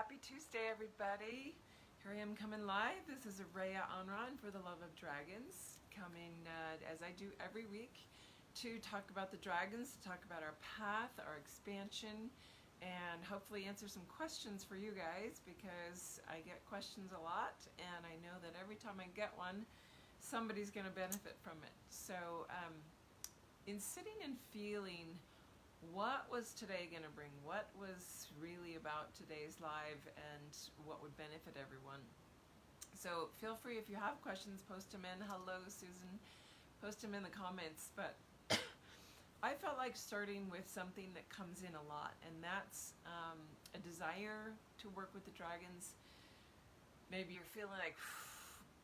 Happy Tuesday, everybody. Here I am coming live. This is Araya Anran for the Love of Dragons, coming as I do every week to talk about the dragons, to talk about our path, our expansion, and hopefully answer some questions for you guys, because I get questions a lot and I know that every time I get one, somebody's going to benefit from it. So in sitting and feeling, what was today going to bring? What was really about today's live and what would benefit everyone? So feel free, if you have questions, post them in. Hello, Susan. Post them in the comments. But I felt like starting with something that comes in a lot, and that's a desire to work with the dragons. Maybe you're feeling like,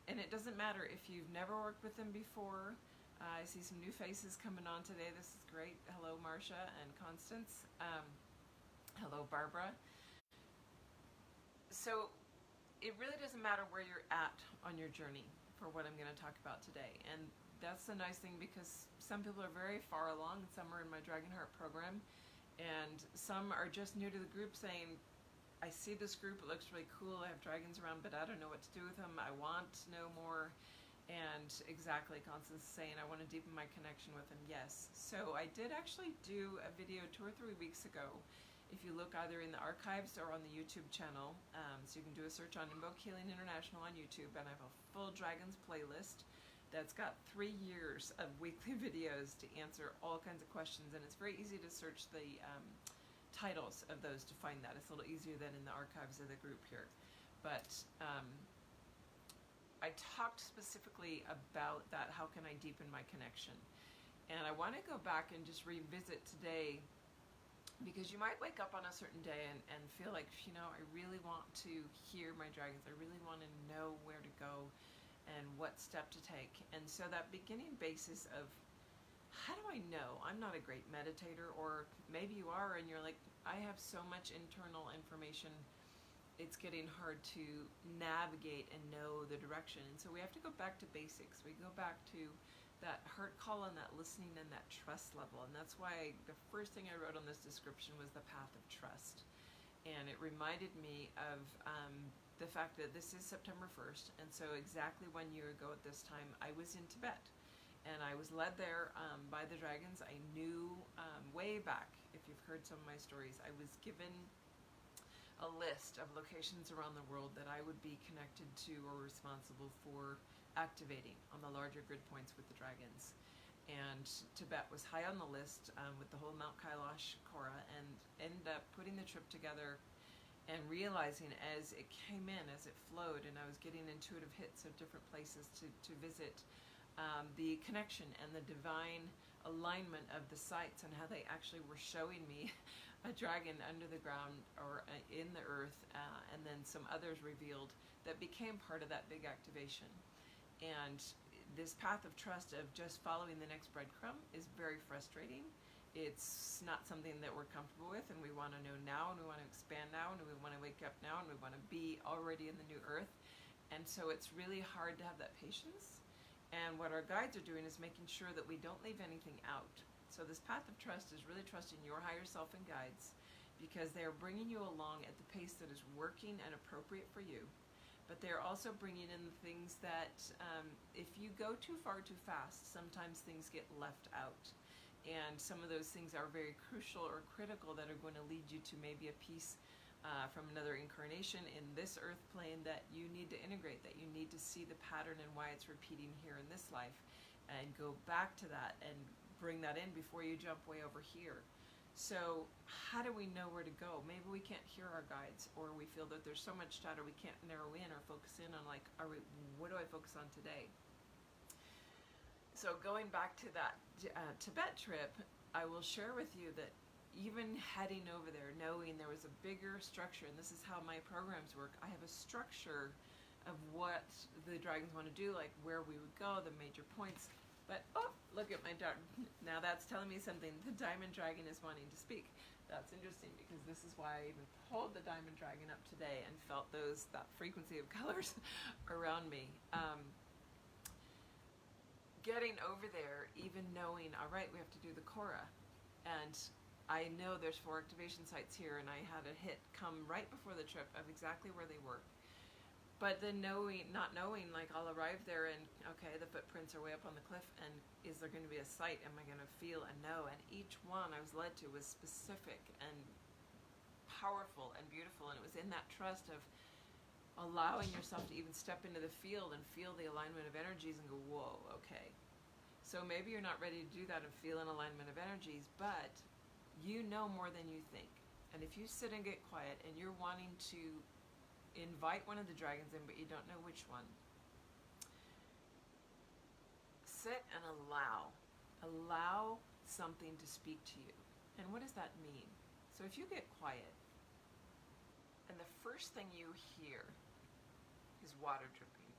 and it doesn't matter if you've never worked with them before. I see some new faces coming on today. This is great. Hello, Marcia and Constance. Hello, Barbara. So it really doesn't matter where you're at on your journey for what I'm going to talk about today. And that's the nice thing, because some people are very far along. Some are in my Dragon Heart program, and some are just new to the group saying, I see this group, it looks really cool. I have dragons around, but I don't know what to do with them. I want to know more. And exactly, Constance is saying, I want to deepen my connection with them. Yes. So I did actually do a video 2 or 3 weeks ago. If you look either in the archives or on the YouTube channel, so you can do a search on Invoke Healing International on YouTube, and I have a full Dragons playlist that's got 3 years of weekly videos to answer all kinds of questions. And it's very easy to search the titles of those to find that. It's a little easier than in the archives of the group here. But I talked specifically about that, how can I deepen my connection? And I want to go back and just revisit today, because you might wake up on a certain day and feel like, you know, I really want to hear my dragons. I really want to know where to go and what step to take. And so that beginning basis of, how do I know? I'm not a great meditator, or maybe you are and you're like, I have so much internal information, it's getting hard to navigate and know the direction. And so we have to go back to basics. We go back to that heart call and that listening and that trust level. And that's why the first thing I wrote on this description was the path of trust. And it reminded me of the fact that this is September 1st. And so exactly 1 year ago at this time, I was in Tibet. And I was led there by the dragons. I knew way back, if you've heard some of my stories, I was given a list of locations around the world that I would be connected to or responsible for activating on the larger grid points with the dragons. And Tibet was high on the list with the whole Mount Kailash Kora, and ended up putting the trip together and realizing as it came in, as it flowed, and I was getting intuitive hits of different places to visit, the connection and the divine alignment of the sites, and how they actually were showing me a dragon under the ground or in the earth, and then some others revealed that became part of that big activation. And this path of trust of just following the next breadcrumb is very frustrating. It's not something that we're comfortable with, and we want to know now, and we want to expand now, and we want to wake up now, and we want to be already in the new earth. And so it's really hard to have that patience. And what our guides are doing is making sure that we don't leave anything out. So this path of trust is really trusting your higher self and guides, because they are bringing you along at the pace that is working and appropriate for you. But they're also bringing in the things that if you go too far too fast, sometimes things get left out. And some of those things are very crucial or critical that are going to lead you to maybe a piece from another incarnation in this earth plane that you need to integrate, that you need to see the pattern and why it's repeating here in this life, and go back to that and bring that in before you jump way over here. So how do we know where to go? Maybe we can't hear our guides, or we feel that there's so much data we can't narrow in or focus in on, like, what do I focus on today? So going back to that Tibet trip, I will share with you that even heading over there, knowing there was a bigger structure, and this is how my programs work, I have a structure of what the dragons want to do, like where we would go, the major points. But, oh, look at my dog. Now that's telling me something. The diamond dragon is wanting to speak. That's interesting, because this is why I even pulled the diamond dragon up today and felt that frequency of colors around me. Getting over there, even knowing, all right, we have to do the Kora. And I know there's 4 activation sites here, and I had a hit come right before the trip of exactly where they were. But then not knowing, like I'll arrive there and okay, the footprints are way up on the cliff, and is there going to be a site? Am I going to feel and know? And each one I was led to was specific and powerful and beautiful, and it was in that trust of allowing yourself to even step into the field and feel the alignment of energies and go, whoa, okay. So maybe you're not ready to do that and feel an alignment of energies, but you know more than you think. And if you sit and get quiet and you're wanting to invite one of the dragons in, but you don't know which one, sit and allow something to speak to you. And what does that mean? So if you get quiet and the first thing you hear is water dripping,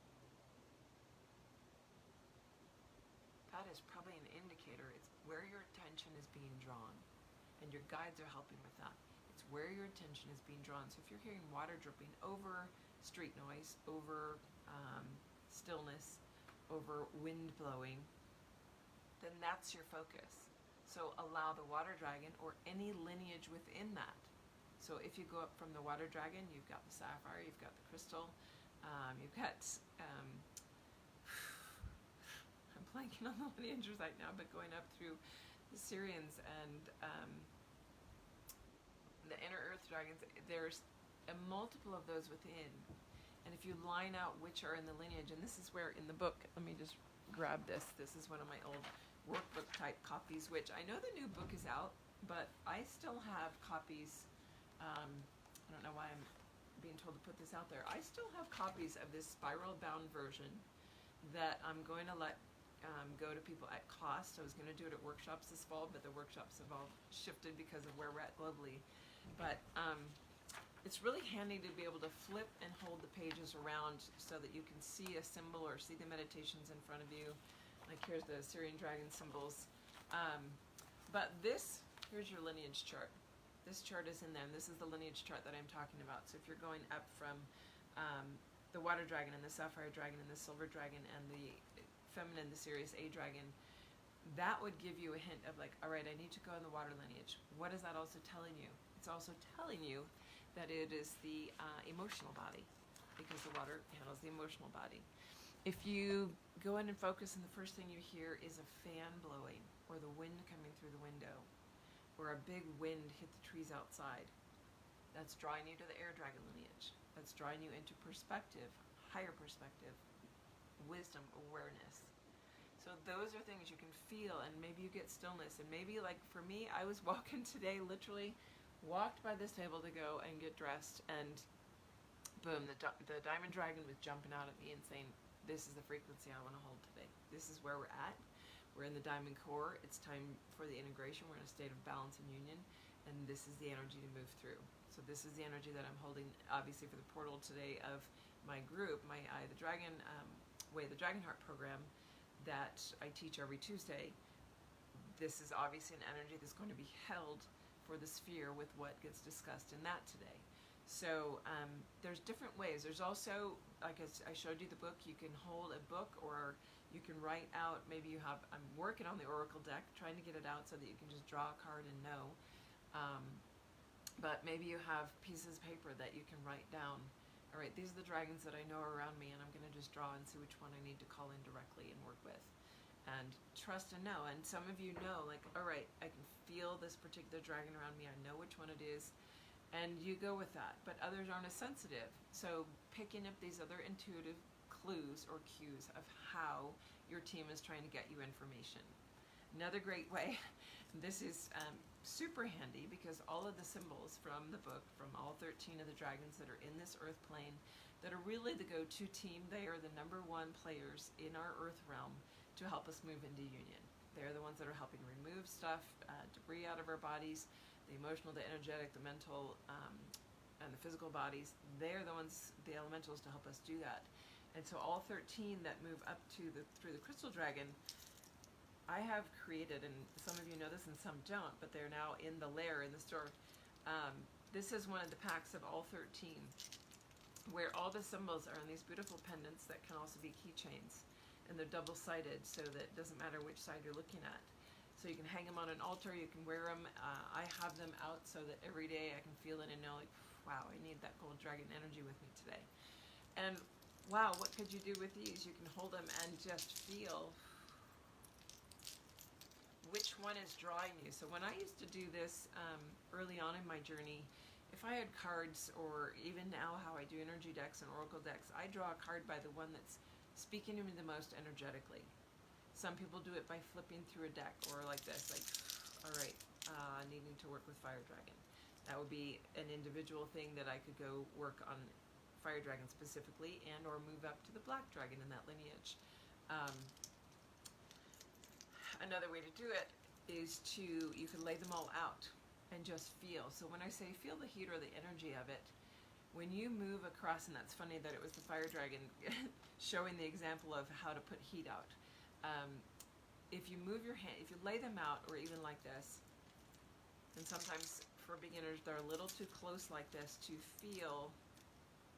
that is probably an indicator. It's where your attention is being drawn, and your guides are helping with that. It's where your attention is being drawn. So if you're hearing water dripping over street noise, over stillness, over wind blowing, then that's your focus. So allow the water dragon or any lineage within that. So if you go up from the water dragon, you've got the sapphire, you've got the crystal, you've got, I'm blanking on the lineages right now, but going up through the Syrians and the inner earth dragons, there's a multiple of those within. And if you line out which are in the lineage, and this is where in the book, let me just grab this. This is one of my old workbook type copies, which I know the new book is out, but I still have copies. I don't know why I'm being told to put this out there. I still have copies of this spiral bound version that I'm going to let go to people at cost. I was going to do it at workshops this fall, but the workshops have all shifted because of where we're at globally. But it's really handy to be able to flip and hold the pages around so that you can see a symbol or see the meditations in front of you. Like here's the Syrian dragon symbols. But here's your lineage chart. This chart is in there, and this is the lineage chart that I'm talking about. So if you're going up from the water dragon and the sapphire dragon and the silver dragon and the feminine, the Sirius A dragon, that would give you a hint of like, all right, I need to go in the water lineage. What is that also telling you? It's also telling you that it is the emotional body, because the water handles the emotional body. If you go in and focus and the first thing you hear is a fan blowing or the wind coming through the window or a big wind hit the trees outside, that's drawing you to the air dragon lineage. That's drawing you into perspective, higher perspective, wisdom, awareness. So those are things you can feel, and maybe you get stillness. And maybe, like for me, I was walking today, literally walked by this table to go and get dressed, and boom, the diamond dragon was jumping out at me and saying, this is the frequency I want to hold today. This is where we're at. We're in the diamond core. It's time for the integration. We're in a state of balance and union, and this is the energy to move through. So this is the energy that I'm holding, obviously, for the portal today of my group, my Eye of the Dragon, Way of the Dragon Heart program that I teach every Tuesday. This is obviously an energy that's going to be held for the sphere with what gets discussed in that today. So there's different ways. There's also, like I showed you the book, you can hold a book or you can write out, maybe you have, I'm working on the Oracle deck, trying to get it out so that you can just draw a card and know. But maybe you have pieces of paper that you can write down. All right, these are the dragons that I know are around me, and I'm going to just draw and see which one I need to call in directly and work with. And trust and know. And some of you know, like, all right, I can feel this particular dragon around me. I know which one it is. And you go with that. But others aren't as sensitive. So picking up these other intuitive clues or cues of how your team is trying to get you information. Another great way, this is super handy because all of the symbols from the book, from all 13 of the dragons that are in this earth plane, that are really the go-to team, they are the #1 players in our earth realm to help us move into union. They're the ones that are helping remove stuff, debris out of our bodies, the emotional, the energetic, the mental, and the physical bodies. They're the ones, the elementals, to help us do that. And so all 13 that move up to through the crystal dragon, I have created, and some of you know this and some don't, but they're now in the lair in the store. This is one of the packs of all 13, where all the symbols are on these beautiful pendants that can also be keychains. And they're double-sided, so that it doesn't matter which side you're looking at. So you can hang them on an altar, you can wear them. I have them out so that every day I can feel it and know, like, wow, I need that gold dragon energy with me today. And wow, what could you do with these? You can hold them and just feel which one is drawing you. So when I used to do this early on in my journey, if I had cards, or even now how I do energy decks and oracle decks, I draw a card by the one that's speaking to me the most energetically. Some people do it by flipping through a deck, or like this, like, all right, needing to work with Fire Dragon. That would be an individual thing that I could go work on Fire Dragon specifically, and or move up to the Black Dragon in that lineage. Another way to do it is you can lay them all out and just feel. So when I say feel the heat or the energy of it, when you move across, and that's funny that it was the Fire Dragon showing the example of how to put heat out. If you move your hand, if you lay them out, or even like this, and sometimes for beginners they're a little too close like this to feel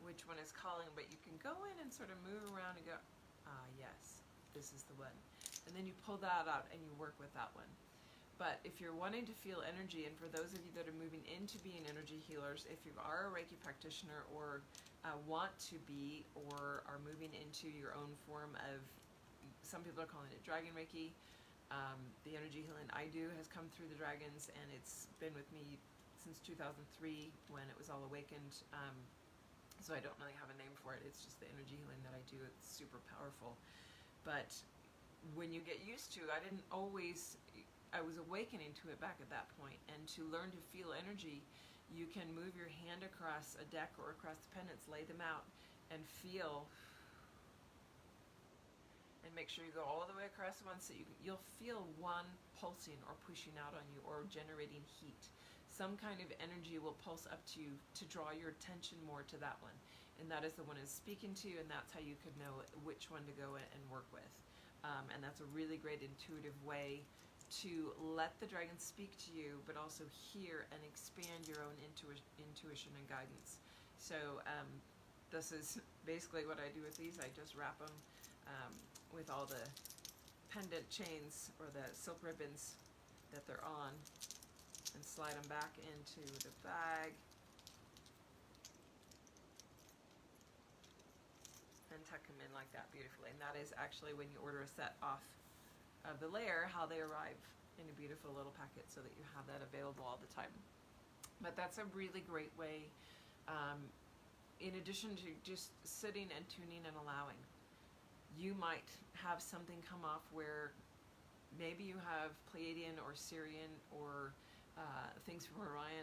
which one is calling, but you can go in and sort of move around and go, yes, this is the one. And then you pull that out and you work with that one. But if you're wanting to feel energy, and for those of you that are moving into being energy healers, if you are a Reiki practitioner, or want to be, or are moving into your own form of, some people are calling it Dragon Reiki. The energy healing I do has come through the dragons, and it's been with me since 2003 when it was all awakened. So I don't really have a name for it. It's just the energy healing that I do. It's super powerful. But when you get used to, I was awakening to it back at that point. And to learn to feel energy, you can move your hand across a deck or across the pendants, lay them out, and feel. And make sure you go all the way across once, so you'll feel one pulsing or pushing out on you, or generating heat. Some kind of energy will pulse up to you to draw your attention more to that one. And that is the one it's speaking to, and that's how you could know which one to go in and work with. And that's a really great intuitive way to let the dragon speak to you, but also hear and expand your own intuition and guidance. So this is basically what I do with these. I just wrap them with all the pendant chains or the silk ribbons that they're on, and slide them back into the bag and tuck them in like that beautifully. And that is actually, when you order a set off of the layer, how they arrive in a beautiful little packet, so that you have that available all the time. But that's a really great way, in addition to just sitting and tuning and allowing. You might have something come off where maybe you have Pleiadian or Sirian, or things from Orion,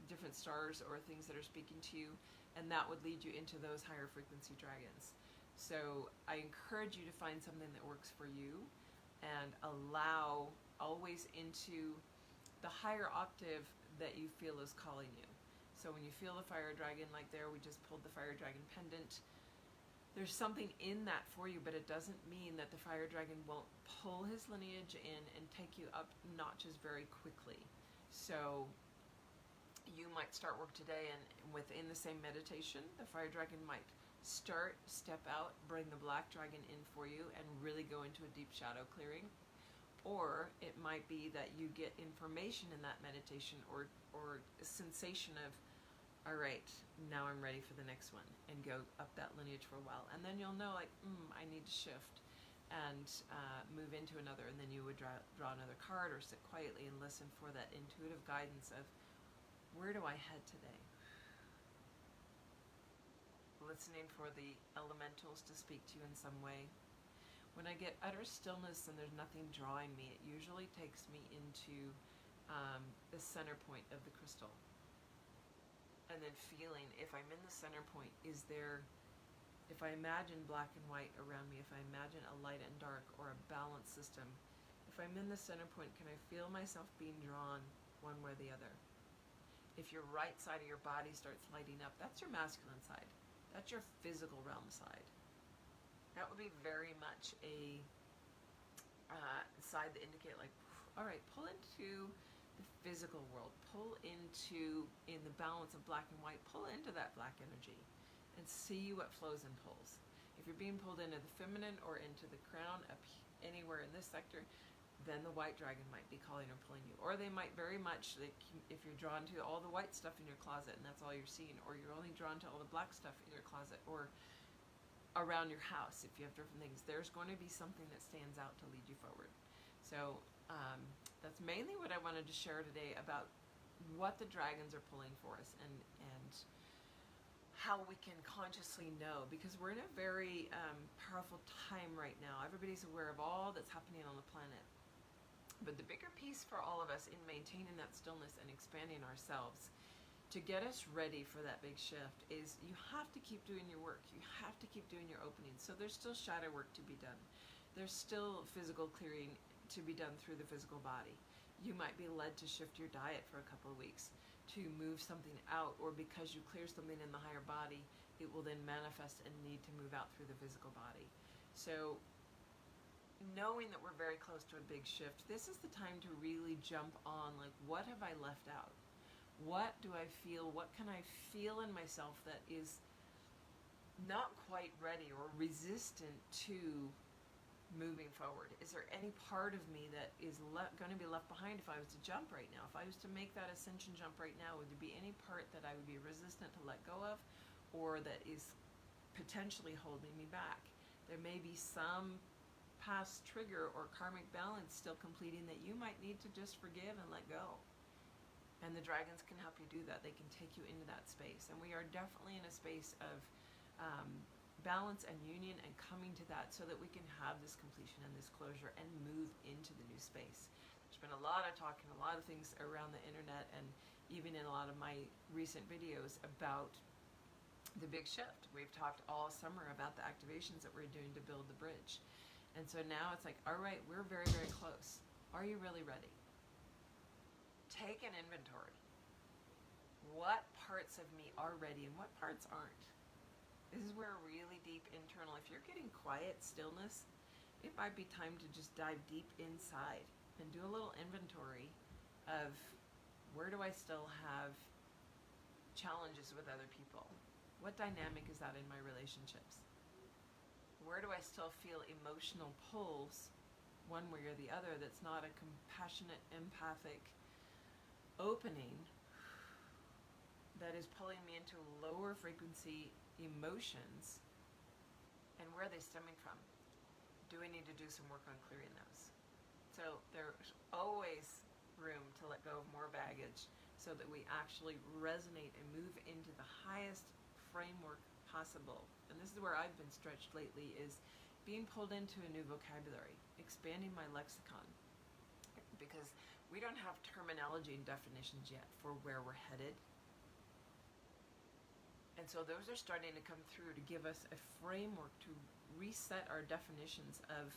different stars, or things that are speaking to you, and that would lead you into those higher frequency dragons. So I encourage you to find something that works for you, and allow always into the higher octave that you feel is calling you. So when you feel the Fire Dragon, like there, we just pulled the Fire Dragon pendant. There's something in that for you, but it doesn't mean that the Fire Dragon won't pull his lineage in and take you up notches very quickly. So you might start work today, and within the same meditation, the Fire Dragon might step out, bring the Black Dragon in for you, and really go into a deep shadow clearing. Or it might be that you get information in that meditation, or a sensation of, all right, now I'm ready for the next one, and go up that lineage for a while. And then you'll know, like, I need to shift and move into another. And then you would draw another card, or sit quietly and listen for that intuitive guidance of, where do I head today? Listening for the elementals to speak to you in some way. When I get utter stillness and there's nothing drawing me, it usually takes me into the center point of the crystal. And then feeling, if I'm in the center point, if I imagine black and white around me, if I imagine a light and dark, or a balanced system, if I'm in the center point, can I feel myself being drawn one way or the other? If your right side of your body starts lighting up, that's your masculine side. That's your physical realm side. That would be very much a side that indicate, like, all right, pull into the physical world, pull into, in the balance of black and white, pull into that black energy and see what flows and pulls. If you're being pulled into the feminine or into the crown, up anywhere in this sector, then the white dragon might be calling or pulling you. Or they might very much, like, if you're drawn to all the white stuff in your closet and that's all you're seeing, or you're only drawn to all the black stuff in your closet, or around your house, if you have different things, there's going to be something that stands out to lead you forward. So that's mainly what I wanted to share today about what the dragons are pulling for us, and how we can consciously know, because we're in a very powerful time right now. Everybody's aware of all that's happening on the planet. But the bigger piece for all of us in maintaining that stillness and expanding ourselves to get us ready for that big shift is you have to keep doing your work. You have to keep doing your openings. So there's still shadow work to be done. There's still physical clearing to be done through the physical body. You might be led to shift your diet for a couple of weeks, to move something out, or because you clear something in the higher body, it will then manifest and need to move out through the physical body. So knowing that we're very close to a big shift, this is the time to really jump on, like, what have I left out? What do I feel? What can I feel in myself that is not quite ready or resistant to moving forward? Is there any part of me that is going to be left behind if I was to jump right now? If I was to make that ascension jump right now, would there be any part that I would be resistant to let go of, or that is potentially holding me back? There may be some past trigger or karmic balance still completing that you might need to just forgive and let go. And the dragons can help you do that. They can take you into that space. And we are definitely in a space of balance and union and coming to that, so that we can have this completion and this closure and move into the new space. There's been a lot of talk and a lot of things around the internet, and even in a lot of my recent videos, about the big shift. We've talked all summer about the activations that we're doing to build the bridge. And so now it's like, all right, we're very, very close. Are you really ready? Take an inventory. What parts of me are ready and what parts aren't? This is where really deep internal, if you're getting quiet stillness, it might be time to just dive deep inside and do a little inventory of, where do I still have challenges with other people? What dynamic is that in my relationships? Where do I still feel emotional pulls one way or the other that's not a compassionate, empathic opening that is pulling me into lower frequency emotions, and where are they stemming from? Do we need to do some work on clearing those? So there's always room to let go of more baggage, so that we actually resonate and move into the highest framework possible. And this is where I've been stretched lately, is being pulled into a new vocabulary, expanding my lexicon, because we don't have terminology and definitions yet for where we're headed. And so those are starting to come through to give us a framework to reset our definitions of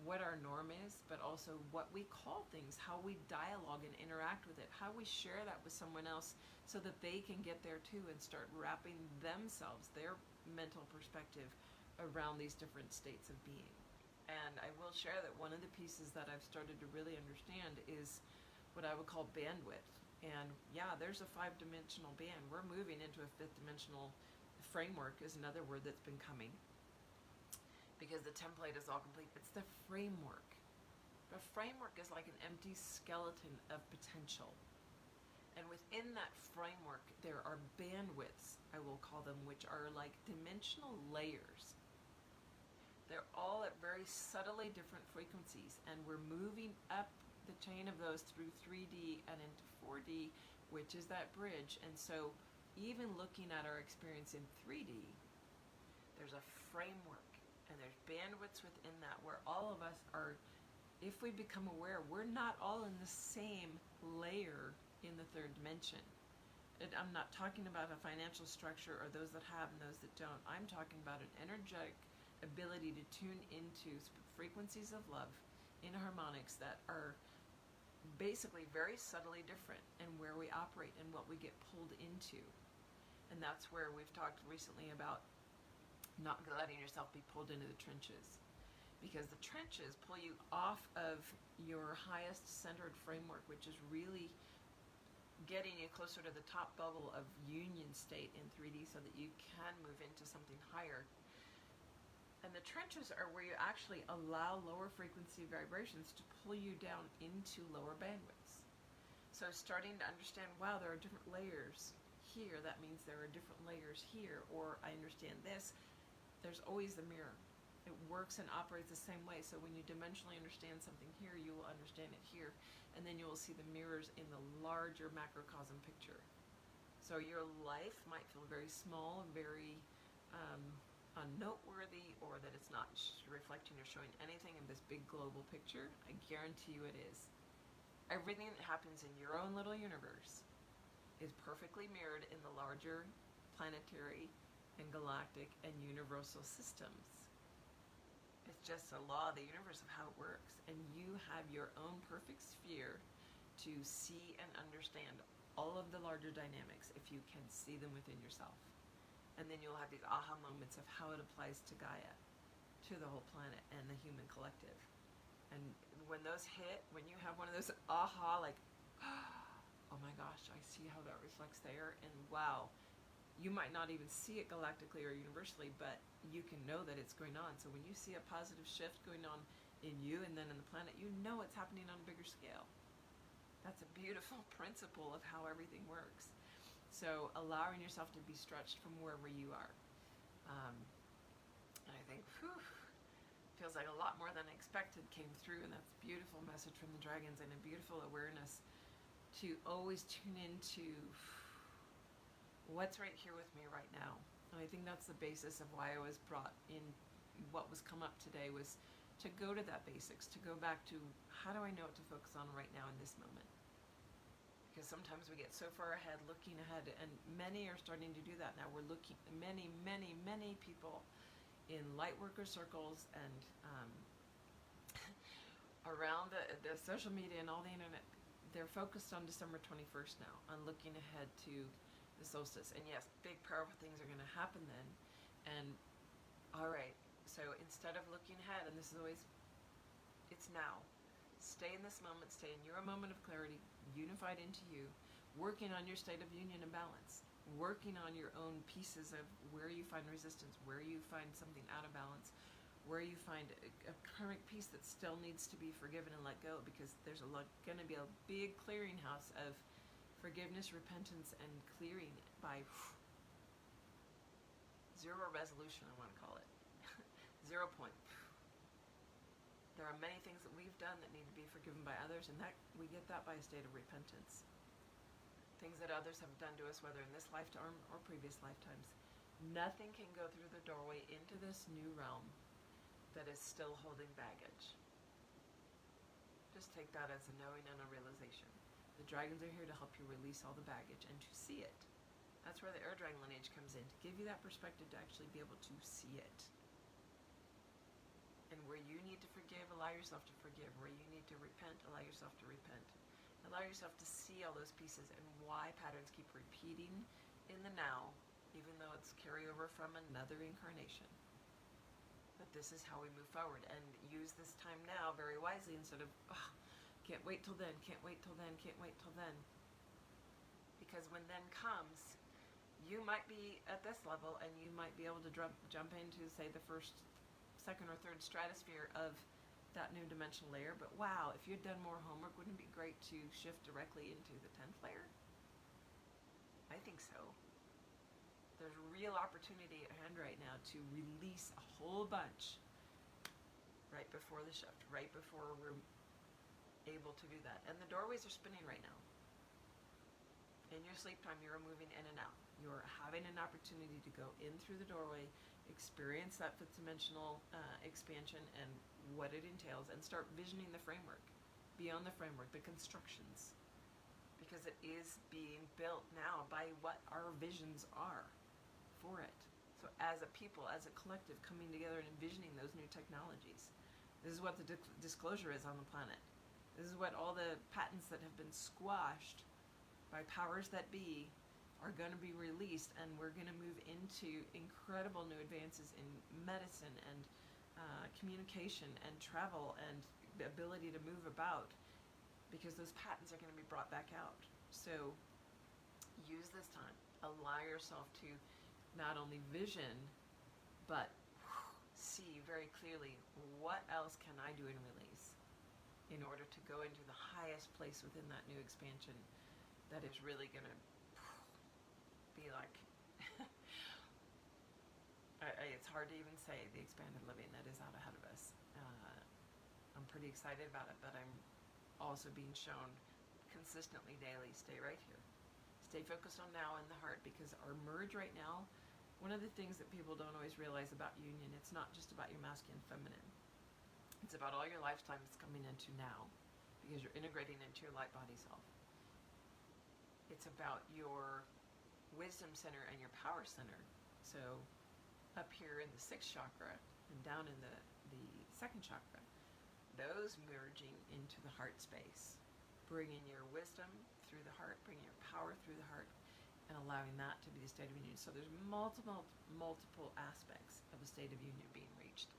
what our norm is, but also what we call things, how we dialogue and interact with it, how we share that with someone else, so that they can get there too and start wrapping themselves, their mental perspective, around these different states of being. And I will share that one of the pieces that I've started to really understand is what I would call bandwidth. And yeah, there's a 5-dimensional band. We're moving into a 5th-dimensional framework, is another word that's been coming, because the template is all complete. It's the framework. The framework is like an empty skeleton of potential. And within that framework, there are bandwidths, I will call them, which are like dimensional layers. They're all at very subtly different frequencies, and we're moving up the chain of those through 3D and into 4D, which is that bridge. And so even looking at our experience in 3D, there's a framework, and there's bandwidths within that, where all of us are, if we become aware, we're not all in the same layer in the 3rd dimension. I'm not talking about a financial structure or those that have and those that don't. I'm talking about an energetic ability to tune into frequencies of love in harmonics that are basically very subtly different, and where we operate and what we get pulled into. And that's where we've talked recently about not letting yourself be pulled into the trenches, because the trenches pull you off of your highest centered framework, which is really getting you closer to the top bubble of union state in 3D, so that you can move into something higher. And the trenches are where you actually allow lower frequency vibrations to pull you down into lower bandwidths. So starting to understand, wow, there are different layers here, that means there are different layers here, or I understand this. There's always the mirror. It works and operates the same way. So when you dimensionally understand something here, you will understand it here. And then you will see the mirrors in the larger macrocosm picture. So your life might feel very small and very unnoteworthy, or that it's not reflecting or showing anything in this big global picture. I guarantee you it is. Everything that happens in your own little universe is perfectly mirrored in the larger planetary and galactic and universal systems. It's just a law of the universe of how it works. And you have your own perfect sphere to see and understand all of the larger dynamics if you can see them within yourself. And then you'll have these aha moments of how it applies to Gaia, to the whole planet and the human collective. And when those hit, when you have one of those aha, like, oh my gosh, I see how that reflects there, and wow, you might not even see it galactically or universally, but you can know that it's going on. So when you see a positive shift going on in you and then in the planet, you know it's happening on a bigger scale. That's a beautiful principle of how everything works. So allowing yourself to be stretched from wherever you are. And I think, feels like a lot more than I expected came through, and that's a beautiful message from the dragons and a beautiful awareness to always tune into what's right here with me right now. And I think that's the basis of why I was brought in. What was come up today was to go to that basics, to go back to how do I know what to focus on right now in this moment. Because sometimes we get so far ahead, looking ahead, and many are starting to do that now. We're looking, many people in light worker circles and around the social media and all the internet, they're focused on December 21st now, on looking ahead to the solstice. And yes, big powerful things are going to happen then. And all right, so instead of looking ahead, and this is always, it's now. Stay in this moment, stay in your moment of clarity, unified into you, working on your state of union and balance, working on your own pieces of where you find resistance, where you find something out of balance, where you find a karmic piece that still needs to be forgiven and let go, because there's going to be a big clearinghouse of forgiveness, repentance, and clearing by zero resolution, I want to call it. 0 point. There are many things that we've done that need to be forgiven by others, and that we get that by a state of repentance. Things that others have done to us, whether in this lifetime or previous lifetimes. Nothing can go through the doorway into this new realm that is still holding baggage. Just take that as a knowing and a realization. The dragons are here to help you release all the baggage and to see it. That's where the air dragon lineage comes in, to give you that perspective to actually be able to see it. And where you need to forgive, allow yourself to forgive. Where you need to repent, allow yourself to repent. Allow yourself to see all those pieces and why patterns keep repeating in the now, even though it's carryover from another incarnation. But this is how we move forward, and use this time now very wisely instead of, can't wait till then, can't wait till then, can't wait till then. Because when then comes, you might be at this level and you might be able to jump into, say, the first, second, or third stratosphere of that new dimensional layer. But wow, if you'd done more homework, wouldn't it be great to shift directly into the 10th layer? I think so. There's real opportunity at hand right now to release a whole bunch right before the shift, right before we're able to do that. And the doorways are spinning right now. In your sleep time, you're moving in and out. You're having an opportunity to go in through the doorway, experience that fifth dimensional expansion and what it entails, and start visioning the framework, beyond the framework, the constructions. Because it is being built now by what our visions are for it. So as a people, as a collective, coming together and envisioning those new technologies. This is what the disclosure is on the planet. This is what all the patents that have been squashed by powers that be are going to be released, and we're going to move into incredible new advances in medicine and communication and travel and the ability to move about, because those patents are going to be brought back out. So use this time. Allow yourself to not only vision, but see very clearly, what else can I do and release in order to go into the highest place within that new expansion that is really going to be like, it's hard to even say the expanded living that is out ahead of us. I'm pretty excited about it, but I'm also being shown consistently daily, stay right here. Stay focused on now in the heart, because our merge right now, one of the things that people don't always realize about union, it's not just about your masculine, feminine. It's about all your lifetime that's coming into now, because you're integrating into your light body self. It's about your wisdom center and your power center. So up here in the 6th chakra and down in the 2nd chakra, those merging into the heart space, bringing your wisdom through the heart, bringing your power through the heart, and allowing that to be the state of union. So there's multiple aspects of a state of union being reached,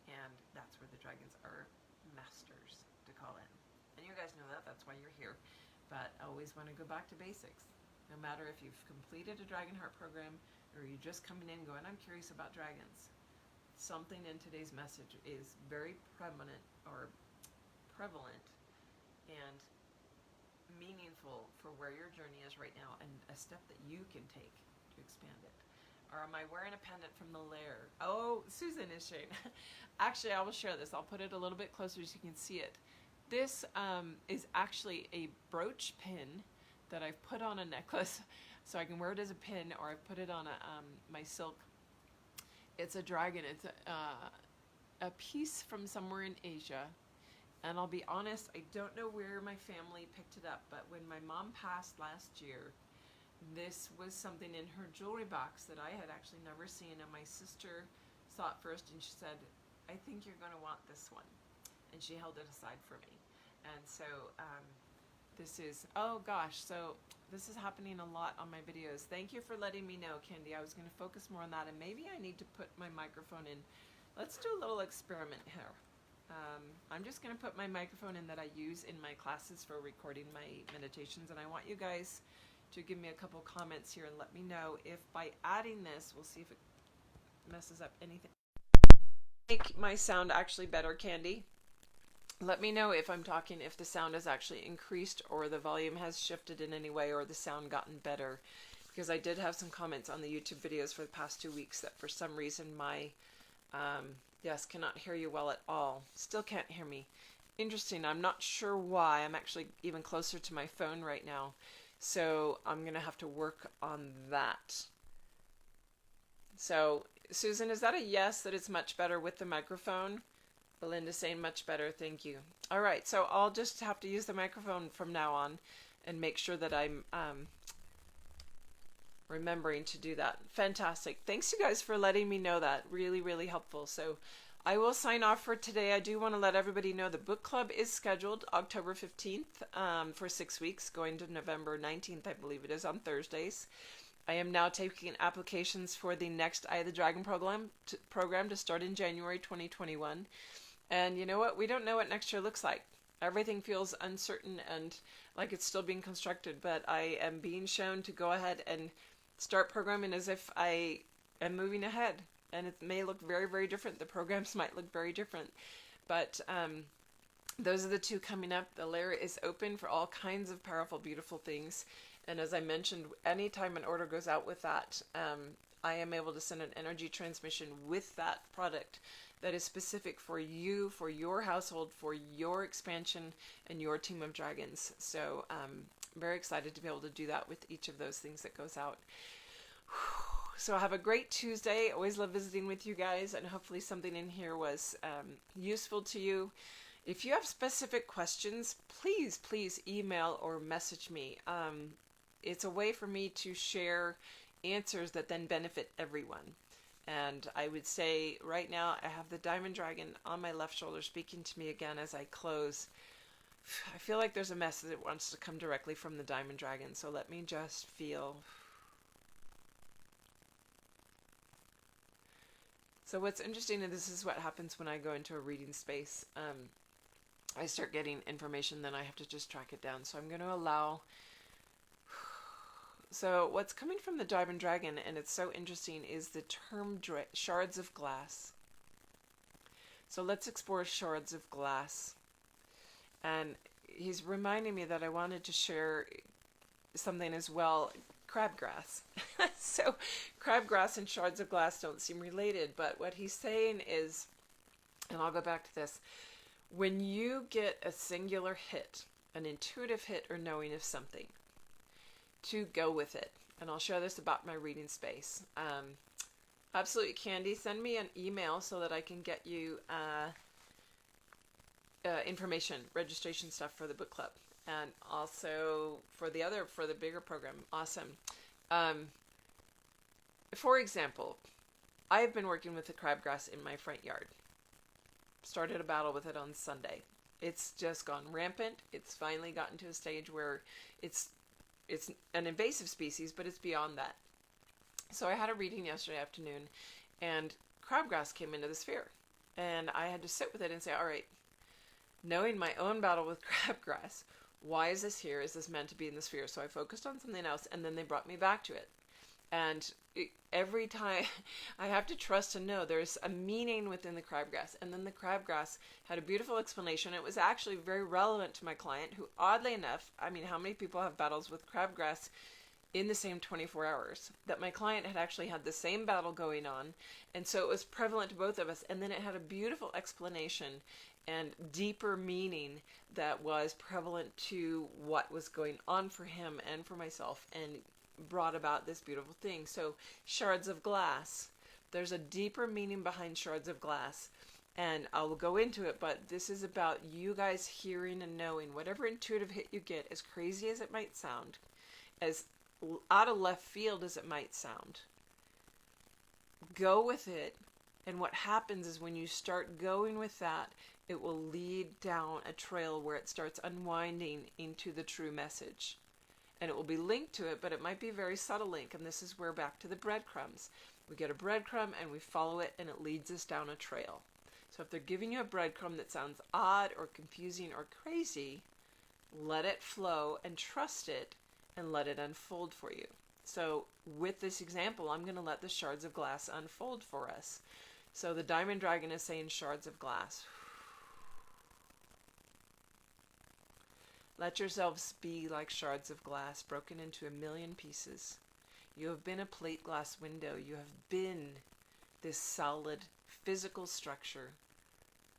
and that's where the dragons are masters to call in. And you guys know that, that's why you're here. But I always want to go back to basics. No matter if you've completed a Dragon Heart program or you're just coming in going, I'm curious about dragons, something in today's message is very prevalent and meaningful for where your journey is right now, and a step that you can take to expand it. Or am I wearing a pendant from the lair? Oh, Susan is showing. Actually, I will share this. I'll put it a little bit closer so you can see it. This is actually a brooch pin that I've put on a necklace, so I can wear it as a pin, or I've put it on my silk. It's a dragon. It's a piece from somewhere in Asia. And I'll be honest, I don't know where my family picked it up, but when my mom passed last year, this was something in her jewelry box that I had actually never seen, and my sister saw it first and she said, I think you're going to want this one. And she held it aside for me. And so this is, oh gosh, so this is happening a lot on my videos. Thank you for letting me know, Candy. I was going to focus more on that, and maybe I need to put my microphone in. Let's do a little experiment here. I'm just going to put my microphone in that I use in my classes for recording my meditations, and I want you guys to give me a couple comments here and let me know if by adding this, we'll see if it messes up anything. Make my sound actually better, Candy. Let me know if I'm talking, if the sound has actually increased or the volume has shifted in any way or the sound gotten better, because I did have some comments on the YouTube videos for the past 2 weeks that for some reason my yes, cannot hear you well at all. Still can't hear me. Interesting. I'm not sure why. I'm actually even closer to my phone right now. So I'm going to have to work on that. So, Susan, is that a yes, that it's much better with the microphone? Belinda's saying much better. Thank you. All right. So I'll just have to use the microphone from now on and make sure that I'm remembering to do that. Fantastic. Thanks you guys for letting me know that. Really, really helpful. So I will sign off for today. I do want to let everybody know the book club is scheduled October 15th for 6 weeks, going to November 19th, I believe it is, on Thursdays. I am now taking applications for the next Eye of the Dragon program to start in January 2021. And you know what? We don't know what next year looks like. Everything feels uncertain and like it's still being constructed, but I am being shown to go ahead and start programming as if I am moving ahead. And it may look very, very different. The programs might look very different. But those are the two coming up. The layer is open for all kinds of powerful, beautiful things. And as I mentioned, anytime an order goes out with that, I am able to send an energy transmission with that product that is specific for you, for your household, for your expansion, and your team of dragons. So I'm very excited to be able to do that with each of those things that goes out. So have a great Tuesday. Always love visiting with you guys, and hopefully something in here was useful to you. If you have specific questions, please email or message me. It's a way for me to share answers that then benefit everyone. And I would say right now I have the Diamond Dragon on my left shoulder speaking to me again as I close. I feel like there's a message that wants to come directly from the Diamond Dragon. So let me just feel. So what's interesting, and this is what happens when I go into a reading space, I start getting information, then I have to just track it down. So I'm going to allow. So what's coming from the Diamond Dragon, and it's so interesting, is the term shards of glass. So let's explore shards of glass. And he's reminding me that I wanted to share something as well, crabgrass. So crabgrass and shards of glass don't seem related, but what he's saying is, and I'll go back to this, when you get a singular hit, an intuitive hit or knowing of something, to go with it. And I'll share this about my reading space. Absolutely, Candy, send me an email so that I can get you information, registration stuff for the book club, and also for the bigger program. Awesome. For example, I have been working with the crabgrass in my front yard. Started a battle with it on Sunday. It's just gone rampant. It's finally gotten to a stage where it's an invasive species, but it's beyond that. So I had a reading yesterday afternoon, and crabgrass came into the sphere, and I had to sit with it and say, all right, knowing my own battle with crabgrass, why is this here? Is this meant to be in the sphere? So I focused on something else, and then they brought me back to it. And every time I have to trust and know there's a meaning within the crabgrass. And then the crabgrass had a beautiful explanation. It was actually very relevant to my client, who, oddly enough, I mean, how many people have battles with crabgrass in the same 24 hours? That my client had actually had the same battle going on. And so it was prevalent to both of us. And then it had a beautiful explanation and deeper meaning that was prevalent to what was going on for him and for myself, and brought about this beautiful thing. So shards of glass, there's a deeper meaning behind shards of glass, and I will go into it, but this is about you guys hearing and knowing whatever intuitive hit you get, as crazy as it might sound, as out of left field as it might sound. Go with it, and what happens is when you start going with that, it will lead down a trail where it starts unwinding into the true message. And it will be linked to it, but it might be a very subtle link. And this is where, back to the breadcrumbs. We get a breadcrumb and we follow it, and it leads us down a trail. So if they're giving you a breadcrumb that sounds odd or confusing or crazy, let it flow and trust it and let it unfold for you. So with this example, I'm going to let the shards of glass unfold for us. So the diamond dragon is saying shards of glass. Let yourselves be like shards of glass, broken into a million pieces. You have been a plate glass window. You have been this solid physical structure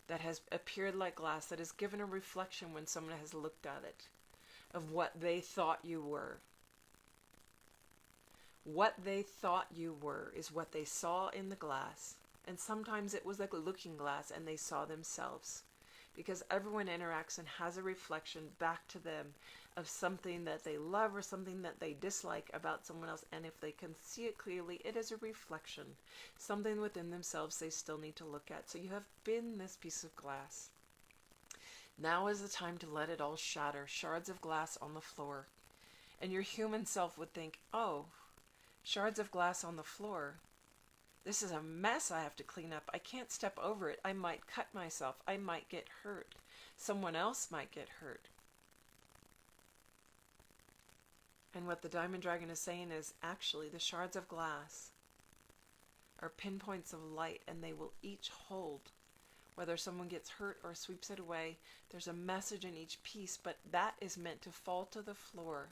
that has appeared like glass, that has given a reflection when someone has looked at it, of what they thought you were. What they thought you were is what they saw in the glass. And sometimes it was like a looking glass, and they saw themselves. Because everyone interacts and has a reflection back to them of something that they love or something that they dislike about someone else. And if they can see it clearly, it is a reflection. Something within themselves they still need to look at. So you have been this piece of glass. Now is the time to let it all shatter. Shards of glass on the floor. And your human self would think, oh, shards of glass on the floor. This is a mess I have to clean up. I can't step over it. I might cut myself. I might get hurt. Someone else might get hurt. And what the diamond dragon is saying is, actually, the shards of glass are pinpoints of light, and they will each hold. Whether someone gets hurt or sweeps it away, there's a message in each piece, but that is meant to fall to the floor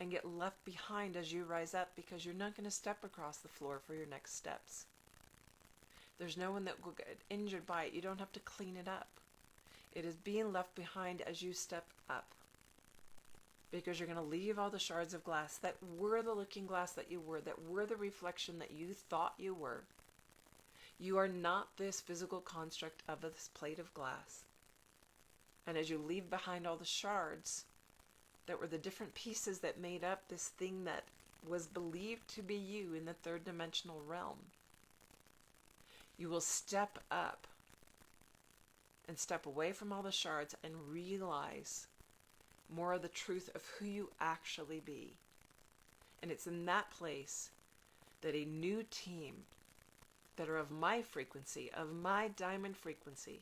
and get left behind as you rise up, because you're not going to step across the floor for your next steps. There's no one that will get injured by it. You don't have to clean it up. It is being left behind as you step up, because you're going to leave all the shards of glass that were the looking glass that you were, that were the reflection that you thought you were. You are not this physical construct of this plate of glass. And as you leave behind all the shards that were the different pieces that made up this thing that was believed to be you in the third dimensional realm, you will step up and step away from all the shards and realize more of the truth of who you actually be. And it's in that place that a new team that are of my frequency, of my diamond frequency,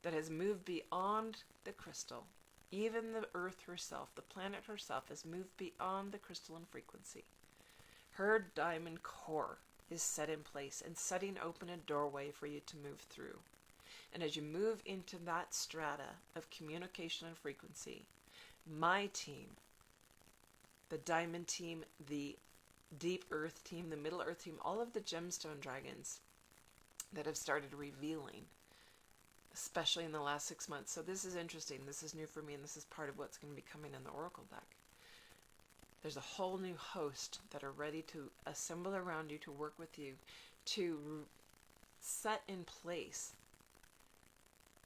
that has moved beyond the crystal. Even the earth herself, the planet herself, has moved beyond the crystalline frequency. Her diamond core is set in place and setting open a doorway for you to move through. And as you move into that strata of communication and frequency, my team, the Diamond team, the Deep Earth team, the Middle Earth team, all of the gemstone dragons that have started revealing, especially in the last 6 months. So this is interesting. This is new for me, and this is part of what's going to be coming in the Oracle deck. There's a whole new host that are ready to assemble around you, to work with you, to set in place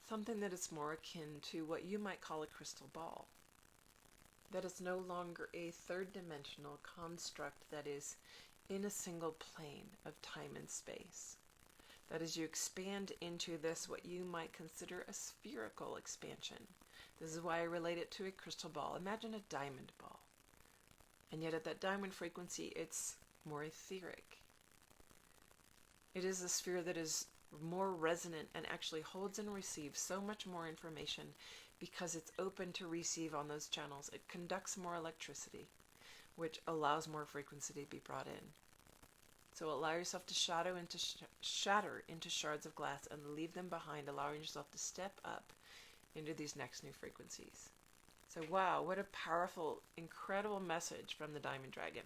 something that is more akin to what you might call a crystal ball. That is no longer a third-dimensional construct that is in a single plane of time and space. That as you expand into this, what you might consider a spherical expansion. This is why I relate it to a crystal ball. Imagine a diamond ball. And yet at that diamond frequency, it's more etheric. It is a sphere that is more resonant and actually holds and receives so much more information because it's open to receive on those channels. It conducts more electricity, which allows more frequency to be brought in. So allow yourself to shatter into shards of glass and leave them behind, allowing yourself to step up into these next new frequencies. So wow, what a powerful, incredible message from the Diamond Dragon.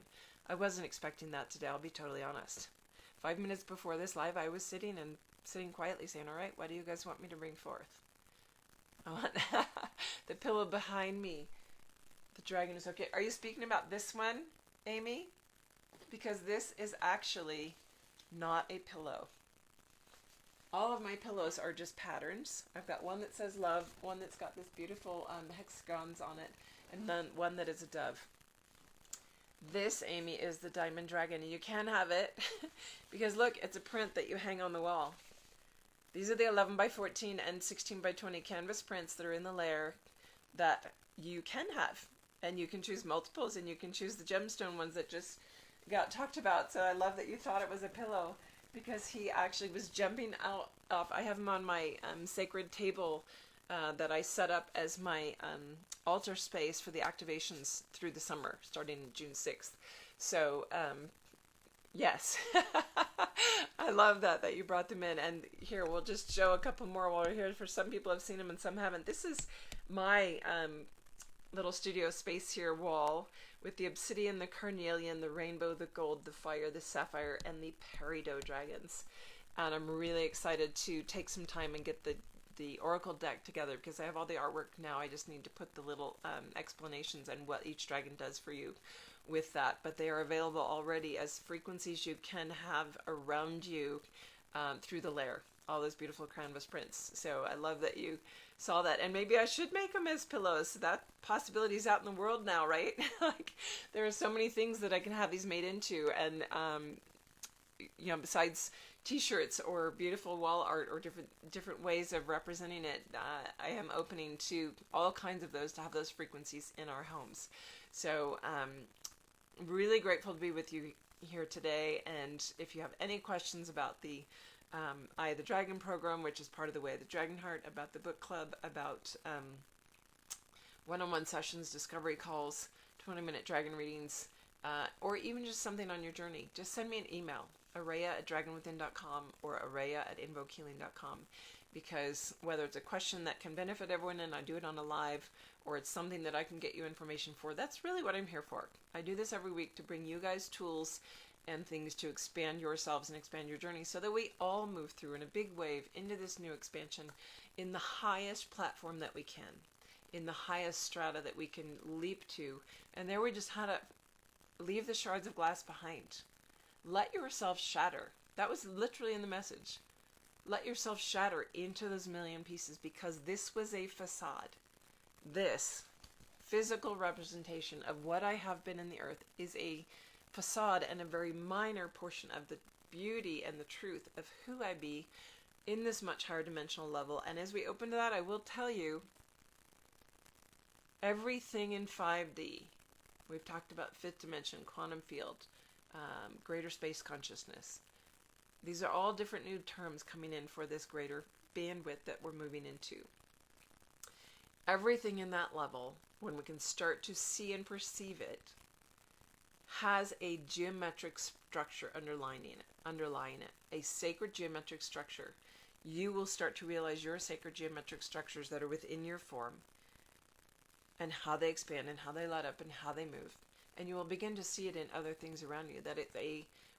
I wasn't expecting that today, I'll be totally honest. 5 minutes before this live, I was sitting quietly saying, all right, what do you guys want me to bring forth? I want the pillow behind me. The dragon is okay. Are you speaking about this one, Amy? Because this is actually not a pillow. All of my pillows are just patterns. I've got one that says love, one that's got this beautiful hexagons on it, and then one that is a dove. This, Amy, is the Diamond Dragon, and you can have it because look, it's a print that you hang on the wall. These are the 11 by 14 and 16 by 20 canvas prints that are in the layer that you can have, and you can choose multiples, and you can choose the gemstone ones that just got talked about. So I love that you thought it was a pillow, because he actually was jumping out off. I have him on my sacred table that I set up as my altar space for the activations through the summer, starting June 6th. So, yes, I love that you brought them in. And here, we'll just show a couple more while we're here. For some people have seen them and some haven't. This is my little studio space here wall with the obsidian, the carnelian, the rainbow, the gold, the fire, the sapphire, and the peridot dragons. And I'm really excited to take some time and get the oracle deck together, because I have all the artwork now. I just need to put the little explanations and what each dragon does for you with that. But they are available already as frequencies you can have around you through the layer. All those beautiful canvas prints. So I love that you saw that. And maybe I should make them as pillows. So that possibility is out in the world now, right? Like, there are so many things that I can have these made into. And, you know, besides t-shirts or beautiful wall art or different ways of representing it, I am opening to all kinds of those, to have those frequencies in our homes. So really grateful to be with you here today. And if you have any questions about the Eye of the Dragon program, which is part of the Way of the Dragon Heart, about the book club, about one-on-one sessions, discovery calls, 20-minute dragon readings, or even just something on your journey, just send me an email, araya@dragonwithin.com or araya@invokehealing.com, because whether it's a question that can benefit everyone and I do it on a live, or it's something that I can get you information for, that's really what I'm here for. I do this every week to bring you guys tools and things to expand yourselves and expand your journey, so that we all move through in a big wave into this new expansion in the highest platform that we can, in the highest strata that we can leap to. And there we just had to leave the shards of glass behind. Let yourself shatter. That was literally in the message. Let yourself shatter into those million pieces, because this was a facade. This physical representation of what I have been in the earth is a facade and a very minor portion of the beauty and the truth of who I be in this much higher dimensional level. And as we open to that, I will tell you everything in 5D. We've talked about fifth dimension, quantum field, greater space consciousness. These are all different new terms coming in for this greater bandwidth that we're moving into. Everything in that level, when we can start to see and perceive it, has a geometric structure underlying it, a sacred geometric structure. you will start to realize your sacred geometric structures that are within your form and how they expand and how they light up and how they move. And you will begin to see it in other things around you, that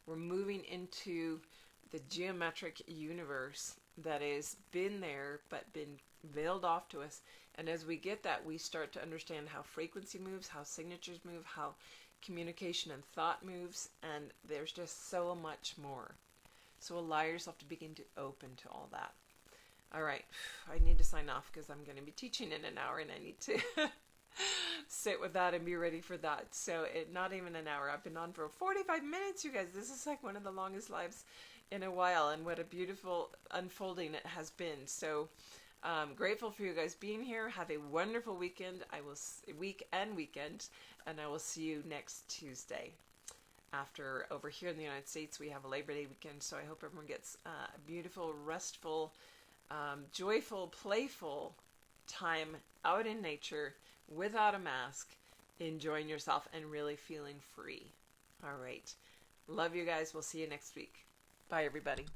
we're moving into the geometric universe that has been there but been veiled off to us. And as we get that, we start to understand how frequency moves, how signatures move, how communication and thought moves, and there's just so much more. So allow yourself to begin to open to all that. All right, I need to sign off because I'm going to be teaching in an hour and I need to sit with that and be ready for that. So not even an hour. I've been on for 45 minutes, you guys. This is like one of the longest lives in a while, and what a beautiful unfolding it has been. So grateful for you guys being here. Have a wonderful weekend. Weekend, and I will see you next Tuesday. After over here in the United States, we have a Labor Day weekend, so I hope everyone gets a beautiful, restful, joyful, playful time out in nature without a mask, enjoying yourself and really feeling free. All right. Love you guys. We'll see you next week. Bye, everybody.